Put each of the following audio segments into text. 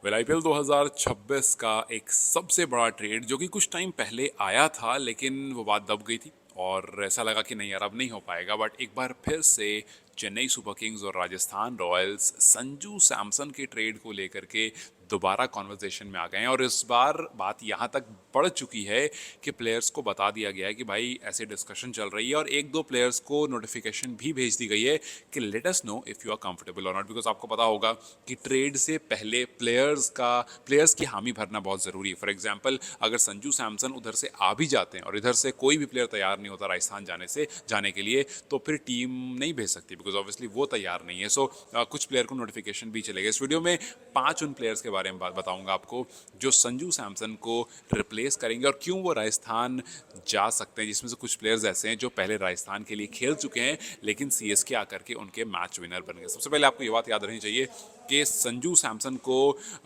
IPL 2026 का एक सबसे बड़ा ट्रेड जो कि कुछ टाइम पहले आया था, लेकिन वो बात दब गई थी और ऐसा लगा कि नहीं यार अब नहीं हो पाएगा। बट एक बार फिर से चेन्नई सुपर किंग्स और राजस्थान रॉयल्स संजू सैमसन के ट्रेड को लेकर के दोबारा कॉन्वर्जेशन में आ गए हैं। और इस बार बात यहाँ तक बढ़ चुकी है कि प्लेयर्स को बता दिया गया है कि भाई ऐसे डिस्कशन चल रही है, और एक दो प्लेयर्स को नोटिफिकेशन भी भेज दी गई है कि let us know if you are comfortable or not. Because आपको पता होगा कि ट्रेड से पहले प्लेयर्स की हामी भरना बहुत ज़रूरी है। फॉर एग्जाम्पल, अगर संजू सैमसन उधर से आ भी जाते हैं और इधर से कोई भी प्लेयर तैयार नहीं होता राजस्थान जाने के लिए, तो फिर टीम नहीं भेज सकती, बिकॉज ऑब्वियसली वो तैयार नहीं है। सो कुछ प्लेयर को नोटिफिकेशन भी चलेगा। इस वीडियो में 5 उन प्लेयर्स के बारे में बताऊंगा आपको जो संजू सैमसन को रिप्लेस करेंगे और क्यों वो राजस्थान जा सकते हैं, जिसमें से कुछ प्लेयर्स ऐसे हैं जो पहले राजस्थान के लिए खेल चुके हैं लेकिन सीएसके आकर के उनके मैच विनर बन गए। सबसे पहले आपको ये बात याद रखनी चाहिए कि संजू सैमसन को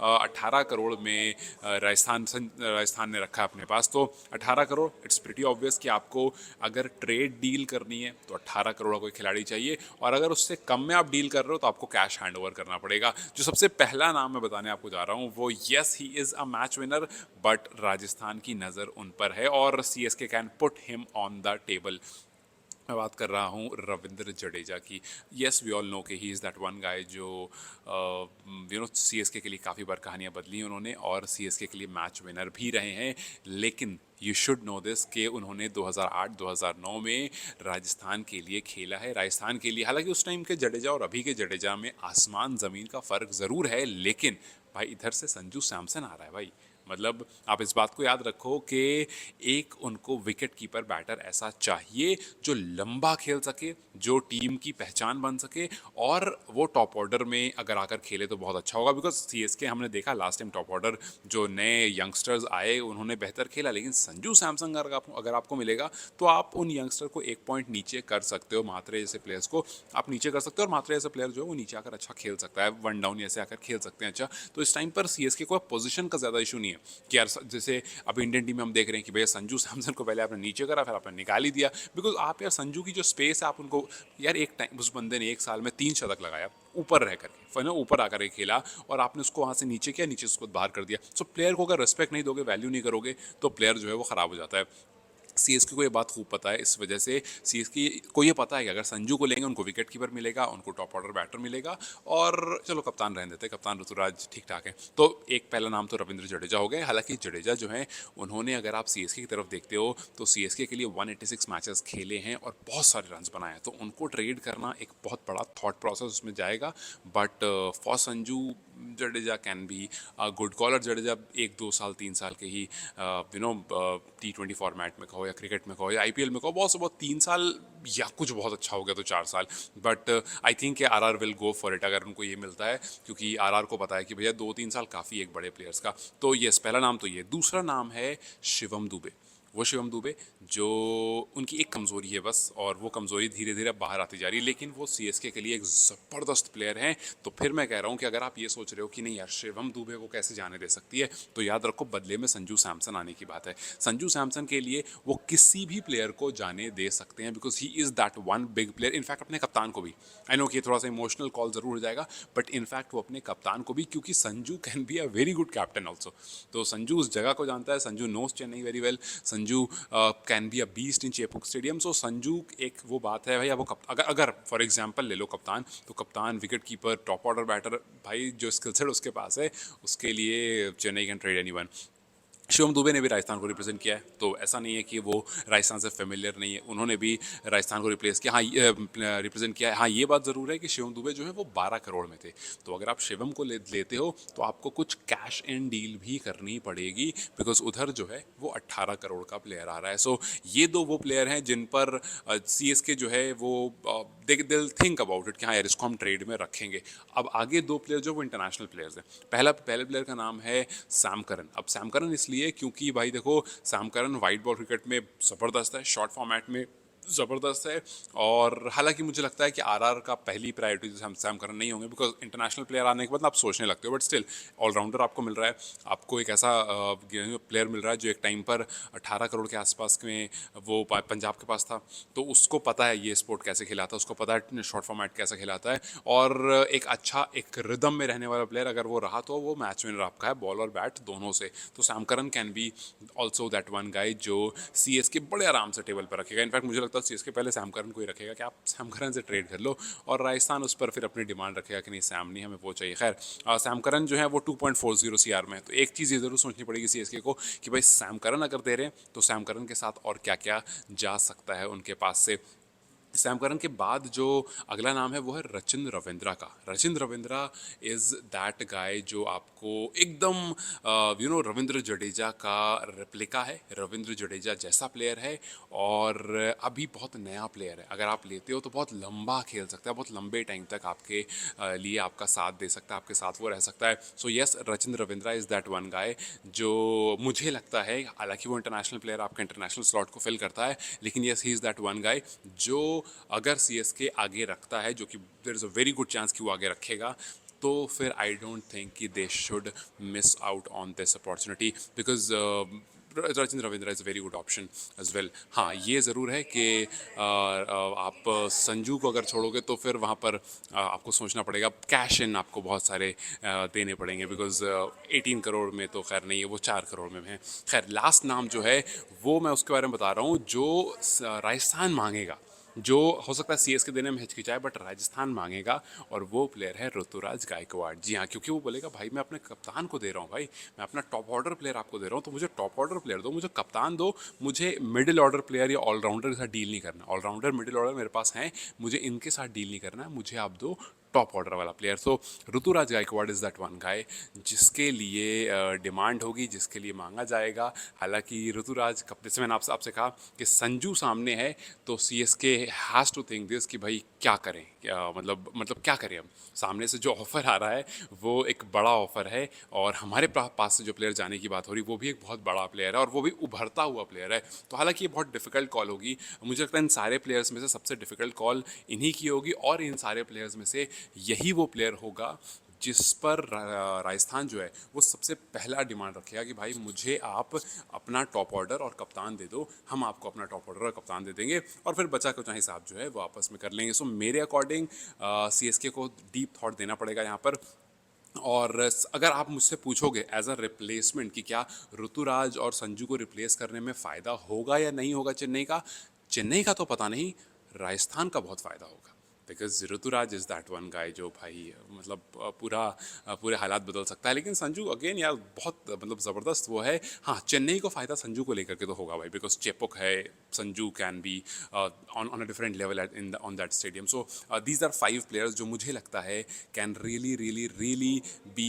18 करोड़ में राजस्थान ने रखा है अपने पास। तो 18 करोड़, इट्स प्रीटी ऑब्वियस कि आपको अगर ट्रेड डील करनी है तो 18 करोड़ का कोई खिलाड़ी चाहिए, और अगर उससे कम में आप डील कर रहे हो तो आपको कैश हैंड ओवर करना पड़ेगा। जो सबसे पहला नाम मैं बताने आपको जा रहा हूँ वो, yes he is a match winner, but Rajasthan की नज़र उन पर है और CSK can put him on the table. मैं बात कर रहा हूँ रविंद्र जडेजा की। येस, वी ऑल नो कि ही इज़ दैट वन गाय जो सीएसके के लिए काफ़ी बार कहानियाँ बदली उन्होंने और सीएसके के लिए मैच विनर भी रहे हैं। लेकिन यू शुड नो दिस कि उन्होंने 2008-2009 में राजस्थान के लिए खेला है। राजस्थान के लिए, हालांकि उस टाइम के जडेजा और अभी के जडेजा में आसमान ज़मीन का फ़र्क ज़रूर है, लेकिन भाई इधर से संजू सैमसन आ रहा है भाई। मतलब आप इस बात को याद रखो कि एक उनको विकेट कीपर बैटर ऐसा चाहिए जो लंबा खेल सके, जो टीम की पहचान बन सके, और वो टॉप ऑर्डर में अगर आकर खेले तो बहुत अच्छा होगा। बिकॉज सीएसके हमने देखा लास्ट टाइम टॉप ऑर्डर जो नए यंगस्टर्स आए उन्होंने बेहतर खेला, लेकिन संजू सैमसन अगर आपको मिलेगा तो आप उन यंगस्टर को एक पॉइंट नीचे कर सकते हो। मात्रे जैसे प्लेयर्स को आप नीचे कर सकते हो, और मात्रे जैसे प्लेयर जो है वो नीचे आकर अच्छा खेल सकता है, वन डाउन ऐसे आकर खेल सकते हैं अच्छा। तो इस टाइम पर सीएसके को पोजीशन का ज़्यादा इशू नहीं है कि यार जैसे अब इंडियन टीम में हम देख रहे हैं कि भैया संजू सैमसन को पहले आपने नीचे करा, फिर आपने निकाल ही दिया। बिकॉज आप यार संजू की जो स्पेस है आप उनको, यार एक टाइम उस बंदे ने एक साल में 3 शतक लगाया ऊपर रह करके, फिर ना ऊपर आकर के खेला, और आपने उसको वहाँ से नीचे किया, नीचे उसको बाहर कर दिया। सो प्लेयर को अगर रिस्पेक्ट नहीं दोगे, वैल्यू नहीं करोगे, तो प्लेयर जो है वो ख़राब हो जाता है। सीएसके को ये बात खूब पता है, इस वजह से सीएसके को ये पता है कि अगर संजू को लेंगे उनको विकेट कीपर मिलेगा, उनको टॉप ऑर्डर बैटर मिलेगा, और चलो कप्तान रहने देते, कप्तान ऋतुराज ठीक ठाक है। तो एक पहला नाम तो रविंद्र जडेजा हो गए। हालांकि जडेजा जो है उन्होंने, अगर आप सीएसके की तरफ देखते हो तो सीएसके के लिए 186 मैचेस खेले हैं और बहुत सारे रन बनाए हैं, तो उनको ट्रेड करना एक बहुत बड़ा थॉट प्रोसेस उसमें जाएगा। But for Sanju Jadeja can be good caller. Jadeja 1-2 साल 3 साल के ही T20 फॉर्मेट में कहो या क्रिकेट में कहो या आईपीएल में कहो, बहुत से बहुत 3 साल, या कुछ बहुत अच्छा हो गया तो 4 साल। But I think RR will go for it अगर उनको ये मिलता है, क्योंकि आरआर को पता है कि भैया 2-3 साल काफ़ी एक बड़े प्लेयर्स का। तो यस, पहला नाम तो ये। दूसरा नाम है शिवम दुबे। वो शिवम दुबे जो, उनकी एक कमज़ोरी है बस, और वो कमज़ोरी धीरे धीरे बाहर आती जा रही है, लेकिन वो सीएसके के लिए एक ज़बरदस्त प्लेयर हैं। तो फिर मैं कह रहा हूँ कि अगर आप ये सोच रहे हो कि नहीं यार शिवम दुबे को कैसे जाने दे सकती है, तो याद रखो बदले में संजू सैमसन आने की बात है। संजू सैमसन के लिए वो किसी भी प्लेयर को जाने दे सकते हैं, because he is that one big player. In fact अपने कप्तान को भी, आई नो कि थोड़ा सा इमोशनल कॉल ज़रूर हो जाएगा, बट इनफैक्ट वो अपने कप्तान को भी, क्योंकि Sanju can be a very good captain also. तो संजू उस जगह को जानता है, Sanju knows Chennai very well, Sanju can be a beast in Chepauk stadium. So Sanju एक वो बात है भाई, अब वो अगर अगर फॉर एग्जाम्पल ले लो कप्तान, तो कप्तान, wicket keeper, top order batter, भाई जो स्किल सेट उसके पास है, उसके लिए Chennai can trade anyone. Shivam Dube ने भी राजस्थान को रिप्रेजेंट किया है, तो ऐसा नहीं है कि वो राजस्थान से फेमिलियर नहीं है, उन्होंने भी राजस्थान को रिप्लेस किया, हाँ रिप्रेजेंट किया है। हाँ, ये बात ज़रूर है कि शिवम दुबे जो है वो 12 करोड़ में थे। तो अगर आप शिवम को लेते हो तो आपको कुछ कैश इन डील भी करनी पड़ेगी, बिकॉज उधर जो है वो 18 करोड़ का प्लेयर आ रहा है। सो ये दो वो प्लेयर हैं जिन पर सीएसके जो है वो दे दिल थिंक अबाउट इट कि हाँ यार इसको हम ट्रेड में रखेंगे। अब आगे दो प्लेयर जो वो इंटरनेशनल प्लेयर्स हैं। पहले प्लेयर का नाम है सैम करन। अब सैम करन इसलिए क्योंकि भाई देखो, Sam Curran white ball cricket में ज़बरदस्त है, शॉर्ट फॉर्मेट में ज़बरदस्त है। और हालांकि मुझे लगता है कि आरआर का पहली प्रायोरिटी जैसे हम सैम करन नहीं होंगे, बिकॉज इंटरनेशनल प्लेयर आने के बाद आप सोचने लगते हो, बट स्टिल ऑलराउंडर आपको मिल रहा है, आपको एक ऐसा प्लेयर मिल रहा है जो एक टाइम पर 18 करोड़ के आसपास में वो पंजाब के पास था, तो उसको पता है ये स्पोर्ट कैसे खिलाता है, उसको पता है शॉर्ट फॉर्मेट कैसे खिलाता है, और एक अच्छा एक रिदम में रहने वाला प्लेयर अगर वो रहा तो वो मैच विनर आपका है बॉल और बैट दोनों से। तो Sam Curran can be also that one guy जो सीएसके बड़े आराम से टेबल पर रखेगा। इनफैक्ट मुझे लगता है सीएसके पहले सैम करन को ही रखेगा कि आप सैम करन से ट्रेड कर लो, और राजस्थान उस पर फिर अपनी डिमांड रखेगा कि नहीं सैम नहीं, हमें वो चाहिए। खैर सैम करन जो है वो 2.40 सीआर में है, तो एक चीज़ ये ज़रूर सोचनी पड़ेगी सीएसके को कि भाई सैम करन अगर दे रहे हैं तो सैम करन के साथ और क्या क्या जा सकता है उनके पास से। सैम करन के बाद जो अगला नाम है वो है रचिन रविंद्रा का। Rachin Ravindra is that guy जो आपको एकदम रविंद्र जडेजा का रेप्लिका है, रविंद्र जडेजा जैसा प्लेयर है, और अभी बहुत नया प्लेयर है। अगर आप लेते हो तो बहुत लंबा खेल सकता है, बहुत लंबे टाइम तक आपके लिए आपका साथ दे सकता है, आपके साथ वो रह सकता है। So yes, Rachin Ravindra is that one guy जो मुझे लगता है, हालांकि वो इंटरनेशनल प्लेयर आपका इंटरनेशनल स्लॉट को फिल करता है, लेकिन yes he is that one guy जो अगर सीएसके आगे रखता है, जो कि there is a very good chance कि वो आगे रखेगा, तो फिर आई डोंट थिंक कि they should miss out on this opportunity, because Rachin Ravindra is a very good option as well. हाँ, ये ज़रूर है कि आप संजू को अगर छोड़ोगे तो फिर वहाँ पर आपको सोचना पड़ेगा, कैश इन आपको बहुत सारे देने पड़ेंगे, बिकॉज 18 करोड़ में तो खैर नहीं है, वो 4 करोड़ में है। खैर लास्ट नाम जो है वो मैं उसके बारे में बता रहा हूँ जो राजस्थान मांगेगा, जो हो सकता है सीएसके देने में हिचकिचाए बट राजस्थान मांगेगा, और वो प्लेयर है ऋतुराज गायकवाड़। जी हाँ, क्योंकि वो बोलेगा भाई मैं अपने कप्तान को दे रहा हूँ, भाई मैं अपना टॉप ऑर्डर प्लेयर आपको दे रहा हूँ, तो मुझे टॉप ऑर्डर प्लेयर दो, मुझे कप्तान दो, मुझे मिडिल ऑर्डर प्लेयर या ऑलराउंडर के साथ डील नहीं करना। ऑलराउंडर मिडिल ऑर्डर मेरे पास हैं, मुझे इनके साथ डील नहीं करना है, मुझे आप दो टॉप ऑर्डर वाला प्लेयर। तो Ruturaj Gaikwad is that one guy जिसके लिए डिमांड होगी, जिसके लिए मांगा जाएगा। हालांकि ऋतुराज जैसे मैंने आपसे आपसे कहा कि संजू सामने है, तो CSK has to think this कि भाई क्या करें, क्या मतलब क्या करें हम। सामने से जो ऑफ़र आ रहा है वो एक बड़ा ऑफ़र है, और हमारे पास से जो प्लेयर जाने की बात हो रही वो भी एक बहुत बड़ा प्लेयर है, और वो भी उभरता हुआ प्लेयर है। तो हालांकि ये बहुत डिफ़िकल्ट कॉल होगी, मुझे लगता है इन सारे प्लेयर्स में से सबसे डिफ़िकल्ट कॉल इन्हीं की होगी, और इन सारे प्लेयर्स में से यही वो प्लेयर होगा जिस पर राजस्थान जो है वो सबसे पहला डिमांड रखेगा कि भाई मुझे आप अपना टॉप ऑर्डर और कप्तान दे दो, हम आपको अपना टॉप ऑर्डर और कप्तान दे देंगे, और फिर बचा कुछ हिसाब जो है वो आपस में कर लेंगे। सो मेरे अकॉर्डिंग सीएसके को डीप थॉट देना पड़ेगा यहाँ पर। और अगर आप मुझसे पूछोगे एज अ रिप्लेसमेंट कि क्या ऋतुराज और संजू को रिप्लेस करने में फ़ायदा होगा या नहीं होगा चेन्नई का तो पता नहीं, राजस्थान का बहुत फ़ायदा होगा, because Ruturaj is that one guy जो भाई मतलब पूरे हालात बदल सकता है। लेकिन संजू अगेन यार बहुत ज़बरदस्त वो है। हाँ, चेन्नई को फ़ायदा संजू को लेकर के तो होगा भाई, बिकॉज चेपुक है, Sanju can be on a different level in on that stadium. So these are 5 players जो मुझे लगता है can really really really be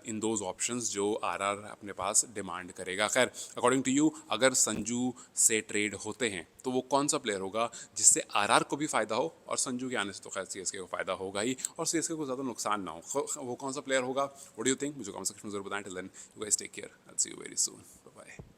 in those options जो आरआर अपने पास डिमांड करेगा। खैर अकॉर्डिंग टू यू अगर संजू से ट्रेड होते हैं तो वो कौन सा प्लेयर होगा जिससे आरआर को भी फ़ायदा हो, और संजू के आने से तो खैर सीएसके को फ़ायदा होगा ही, और सीएसके को ज़्यादा नुकसान ना हो, वो कौन सा प्लेयर होगा? What do you think? मुझे कमेंट सेक्शन में ज़रूर बताएं। Till then you guys take care, I will see you very soon, bye bye.